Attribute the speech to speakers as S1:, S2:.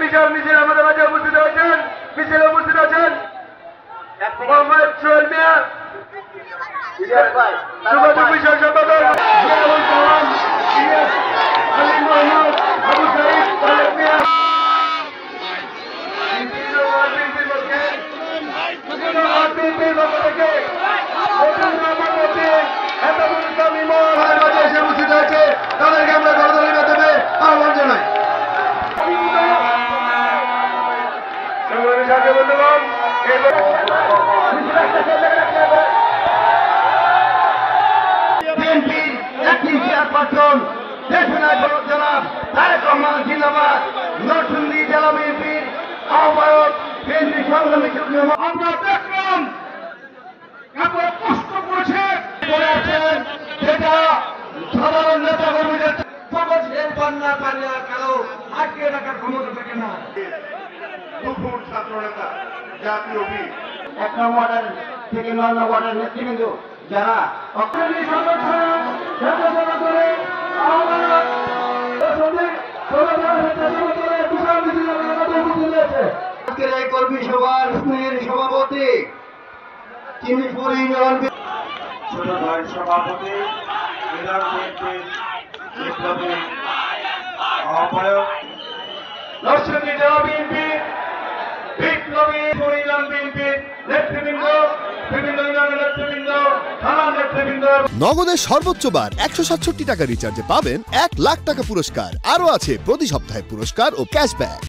S1: বিশাল মিছিল আমাদের মাঝে উপস্থিত হয়েছেন। মিছিলে উপস্থিত আছেন মোহাম্মদ সোহেল মিয়া, যোগাযোগ বিষয় সম্পাদক জিয়াউল কালাম, আলী মোহাম্মদ, আবু সাইদ, তালেব মিয়া, বিএনপির পক্ষ থেকে উপস্থিত হয়েছে। তাদেরকে আমরা গণতন্ত্রের মাধ্যমে আহ্বান জানাই। বন্ধুগণ, বিএনপির একটি চেয়ারপারসন জনাব তারেক রহমান জিন্দাবাদ, নরসিংদী জেলা বিএনপির আহ্বায়ক বিএনপি সংগ্রামী আমরা দেখলাম এত কষ্ট করেছে যেটা সাধারণ নেতা কর্মীদের বন্যা পানিয়া কারো আটকে রাখার ক্ষমতা থাকে না। দুপুর ছাত্র নেতা জাতীয় বীর 1 নং ওয়ার্ডের থেকে 9 নং ওয়ার্ডের নেতৃবৃন্দ যারা আজকের এই কর্মী সভার সভাপতি চিনিপুর ইউনিয়ন ছোট ভাই সভাপতি আহ্বায়ক নরসিংদী জেলা বিএনপি বিপ্লবী ইউনিয়ন বিএনপি নেতৃবৃন্দ, বিভিন্ন ইউনিয়নের নেতৃবৃন্দ, থানার নেতৃবৃন্দ।
S2: নগদের সর্বোচ্চ বার 167 টাকা রিচার্জে পাবেন 1 লাখ টাকা পুরস্কার। আরও আছে প্রতি সপ্তাহে পুরস্কার ও ক্যাশব্যাক।